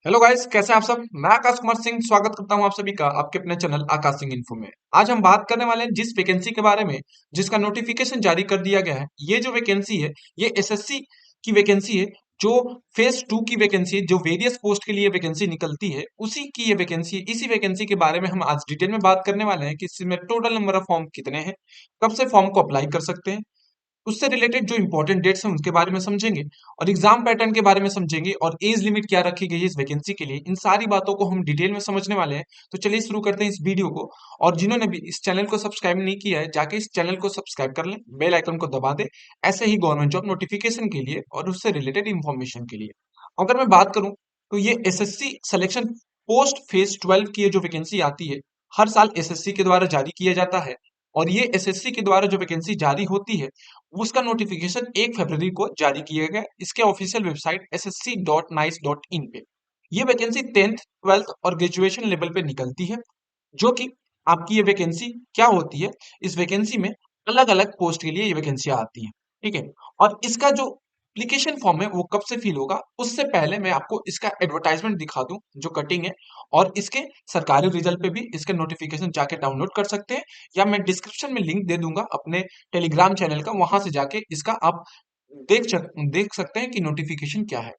Hello guys, कैसे हैं आप सब। मैं आकाश कुमार सिंह स्वागत करता हूं आप सभी का आपके अपने चैनल आकाश सिंह इन्फो में। आज हम बात करने वाले हैं जिस वैकेंसी के बारे में जिसका नोटिफिकेशन जारी कर दिया गया है। ये जो वैकेंसी है ये एसएससी की वैकेंसी है, जो फेज 2 की वैकेंसी है, जो वेरियस पोस्ट के लिए वैकेंसी निकलती है उसी की ये वैकेंसी है। इसी वैकेंसी के बारे में हम आज डिटेल में बात करने वाले हैं कि इसमें टोटल नंबर ऑफ फॉर्म कितने हैं, कब से फॉर्म को अप्लाई कर सकते हैं, उससे रिलेटेड जो इंपॉर्टेंट डेट्स हैं उनके बारे में समझेंगे और एग्जाम पैटर्न के बारे में समझेंगे और एज लिमिट क्या रखी गई है इस वैकेंसी के लिए। इन सारी बातों को हम डिटेल में समझने वाले हैं। तो चलिए शुरू करते हैं इस वीडियो को। और जिन्होंने भी इस चैनल को सब्सक्राइब नहीं किया है जाके इस चैनल को सब्सक्राइब कर लें, बेल आइकन को दबा दे, ऐसे ही गवर्नमेंट जॉब नोटिफिकेशन के लिए और उससे रिलेटेड इंफॉर्मेशन के लिए। अगर मैं बात करूं तो ये एसएससी सिलेक्शन पोस्ट फेज 12 की ये जो वैकेंसी आती है, हर साल एसएससी के द्वारा जारी किया जाता है। और ये एसएससी के द्वारा जो वैकेंसी जारी होती है उसका नोटिफिकेशन 1 फरवरी को जारी किया गया इसके ऑफिशियल वेबसाइट ssc.nice.in पे। ये वैकेंसी 10th 12th और ग्रेजुएशन लेवल पे निकलती है। जो कि आपकी ये वैकेंसी क्या होती है, इस वैकेंसी में अलग अलग पोस्ट के लिए ये वैकेंसी आती है। ठीक है। और इसका जो एप्लीकेशन फॉर्म है वो कब से फिल होगा, उससे पहले मैं आपको इसका एडवर्टाइजमेंट दिखा दूं जो कटिंग है। और इसके सरकारी रिजल्ट पे भी इसके नोटिफिकेशन जाके डाउनलोड कर सकते हैं, या मैं डिस्क्रिप्शन में लिंक दे दूंगा अपने टेलीग्राम चैनल का, वहां से जाके इसका आप देख सकते हैं कि नोटिफिकेशन क्या है।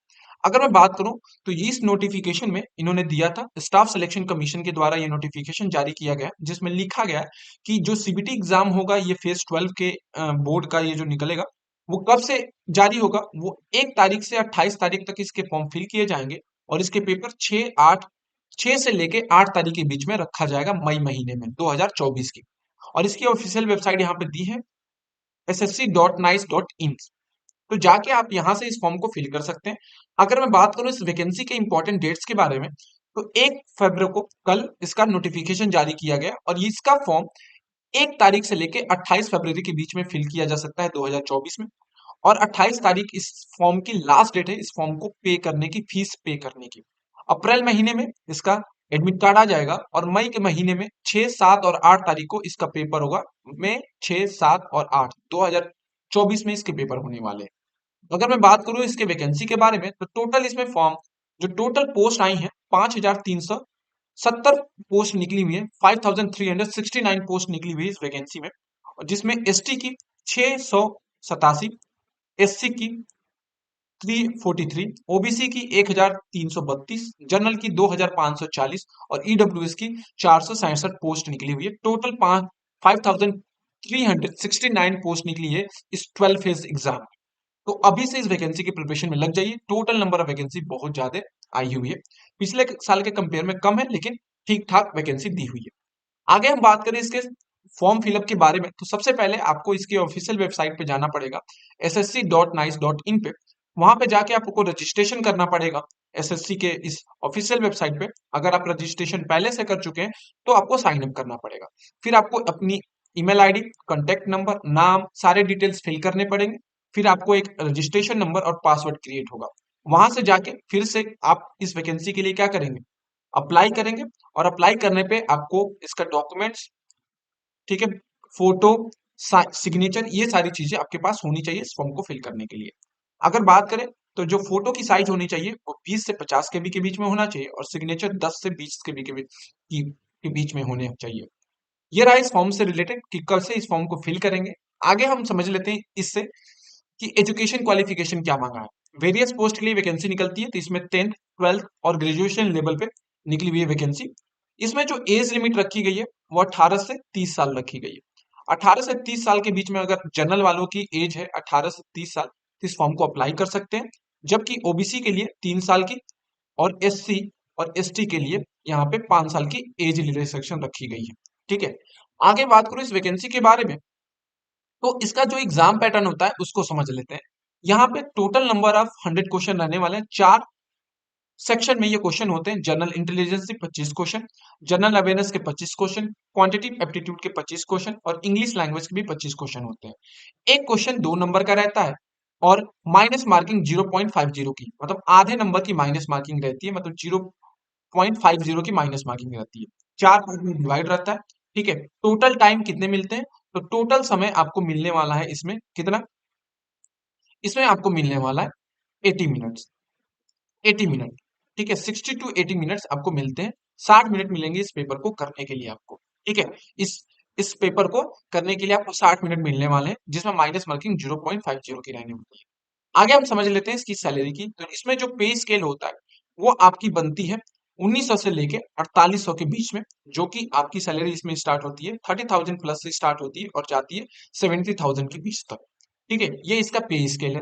अगर मैं बात करूं तो इस नोटिफिकेशन में इन्होंने दिया था, स्टाफ सिलेक्शन कमीशन के द्वारा ये नोटिफिकेशन जारी किया गया जिसमें लिखा गया है कि जो सीबीटी एग्जाम होगा ये फेज 12 के बोर्ड का ये जो निकलेगा वो कब से जारी होगा। वो 1 तारीख से 28 तारीख तक इसके फॉर्म फिल किए जाएंगे और इसके पेपर 6 से लेके 8 तारीख के बीच में रखा जाएगा, मई महीने में 2024 की। और इसकी ऑफिशियल वेबसाइट यहाँ पे दी है ssc.nice.in। तो जाके आप यहां से इस फॉर्म को फिल कर सकते हैं। अगर मैं बात करूं इस वैकेंसी के इंपॉर्टेंट डेट्स के बारे में तो 1 फरवरी को कल इसका नोटिफिकेशन जारी किया गया और इसका फॉर्म 1 तारीख से लेके 28 फरवरी के बीच में फिल किया जा सकता है 2024 में। और 28 तारीख इस फॉर्म की लास्ट डेट है इस फॉर्म को पे करने की, फीस पे करने की। अप्रैल महीने में इसका एडमिट कार्ड आ जाएगा और मई के महीने में 6 7 और 8 तारीख को इसका पेपर होगा। मई 6 7 और 8 2024 में इसके पेपर होने वाले हैं। अगर मैं बात करूं इसके वैकेंसी के बारे में तो टोटल इसमें फॉर्म जो टोटल पोस्ट आई हैं 5370 पोस्ट निकली हुई है, 5369 पोस्ट निकली हुई है इस वैकेंसी में। और जिसमें एसटी की 687, एससी की 343, ओबीसी की 1332, जनरल की 2540 और ईडब्ल्यूएस की 467 पोस्ट निकली हुई है। टोटल 5369 पोस्ट निकली है इस 12 फेज एग्जाम। तो अभी से इस वैकेंसी की प्रिपरेशन में लग जाइए। टोटल नंबर ऑफ वैकेंसी बहुत ज्यादा आई हुई है, पिछले साल के कंपेयर में कम है लेकिन ठीक ठाक वैकेंसी दी हुई है। आगे हम बात करें इसके फॉर्म फिलअप के बारे में तो सबसे पहले आपको इसकी ऑफिशियल वेबसाइट पे जाना पड़ेगा ssc.nice.in पे। वहां पे जाके आपको रजिस्ट्रेशन करना पड़ेगा एसएससी के इस ऑफिशियल वेबसाइट पे। अगर आप रजिस्ट्रेशन पहले से कर चुके हैं तो आपको साइन अप करना पड़ेगा। फिर आपको अपनी ईमेल आईडी, कॉन्टेक्ट नंबर, नाम, सारे डिटेल्स फिल करने पड़ेंगे। फिर आपको एक रजिस्ट्रेशन नंबर और पासवर्ड क्रिएट होगा। वहां से जाके फिर से आप इस वैकेंसी के लिए क्या करेंगे, अप्लाई करेंगे। और अप्लाई करने पे आपको इसका डॉक्यूमेंट्स, ठीक है, फोटो, सिग्नेचर, ये सारी चीजें आपके पास होनी चाहिए इस फॉर्म को फिल करने के लिए। अगर बात करें तो जो फोटो की साइज होनी चाहिए वो 20 से 50 केबी के बीच में होना चाहिए और सिग्नेचर 10 से 20 केबी के बीच में होने चाहिए। ये रहा इस फॉर्म से रिलेटेड कि कैसे इस फॉर्म को फिल करेंगे। आगे हम समझ लेते हैं इससे कि एजुकेशन क्वालिफिकेशन क्या मांगा है। वेरियस पोस्ट के लिए वैकेंसी निकलती है तो इसमें 10th 12th और ग्रेजुएशन लेवल पे निकली हुई है वैकेंसी। इसमें जो एज लिमिट रखी गई है वो 18 से 30 साल रखी गई है। 18 से 30 साल के बीच में अगर जनरल वालों की एज है 18 से 30 साल तो इस फॉर्म को अप्लाई कर सकते हैं। जबकि ओबीसी के लिए 3 साल की और एससी और एसटी के लिए यहाँ पे 5 साल की एज रिस्ट्रिक्शन रखी गई है। ठीक है। आगे बात करूं इस वैकेंसी के बारे में तो इसका जो एग्जाम पैटर्न होता है उसको समझ लेते हैं। यहाँ पे टोटल नंबर ऑफ 100 क्वेश्चन रहने वाले हैं। 4 सेक्शन में ये क्वेश्चन होते हैं। जनरल इंटेलिजेंस के 25 क्वेश्चन, जनरल अवेयरनेस के 25 क्वेश्चन, क्वांटिटेटिव एप्टीट्यूड के 25 क्वेश्चन और इंग्लिश लैंग्वेज के भी 25 क्वेश्चन होते हैं। एक क्वेश्चन 2 नंबर का रहता है और माइनस मार्किंग 0.50 की, मतलब आधे नंबर की माइनस मार्किंग रहती है, मतलब 0.50 की माइनस मार्किंग रहती है। 4 पार्ट में डिवाइड रहता है। ठीक है। टोटल टाइम कितने मिलते हैं तो टोटल समय आपको मिलने वाला है इसमें कितना, इसमें आपको मिलने वाला है 80 मिनट्स, 80 मिनट। ठीक है, 60 टू 80 मिनट्स आपको मिलते हैं, 60 मिनट मिलेंगे इस पेपर को करने के लिए आपको। ठीक है, इस पेपर को करने के लिए आपको 60 मिनट मिलने वाले हैं, जिसमें माइनस मार्किंग 0.50 की रहने वाली है। आगे हम समझ लेते हैं इसकी सैलरी की। तो इसमें जो पे स्केल होता है वो आपकी बनती है 1900 से लेके 4800 के बीच में, जो कि आपकी सैलरी इसमें स्टार्ट होती है 30,000 प्लस से स्टार्ट होती है और जाती है 70,000 के बीच तक। ठीक है, ये इसका पे स्केल है।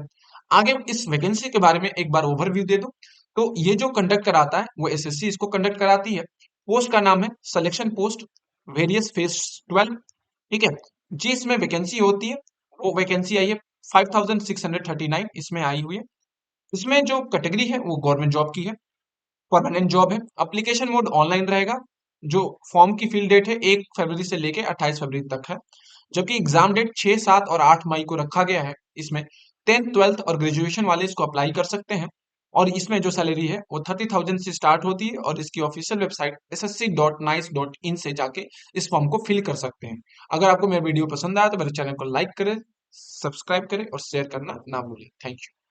आगे इस वैकेंसी के बारे में एक बार ओवरव्यू दे दो। तो ये जो कंडक्ट कराता है वो एसएससी इसको कंडक्ट कराती है। पोस्ट का नाम है सिलेक्शन पोस्ट वेरियस फेज 12। ठीक है, जी इसमें वैकेंसी होती है वो वैकेंसी आई है 5639 इसमें आई हुई है। इसमें जो कैटेगरी है वो गवर्नमेंट जॉब की है, परमानेंट जॉब है। एप्लीकेशन मोड ऑनलाइन रहेगा। जो फॉर्म की फिल डेट है 1 फरवरी से लेके 28 फरवरी तक है, जबकि एग्जाम डेट 6, 7 और 8 मई को रखा गया है। इसमें 10th 12th और ग्रेजुएशन वाले इसको अप्लाई कर सकते हैं। और इसमें जो सैलरी है वो 30,000 से स्टार्ट होती है और इसकी ऑफिशियल वेबसाइट ssc.nice.in से जाके इस फॉर्म को फिल कर सकते हैं। अगर आपको मेरा वीडियो पसंद आया तो मेरे चैनल को लाइक करें, सब्सक्राइब करें और शेयर करना ना भूलें। Thank you.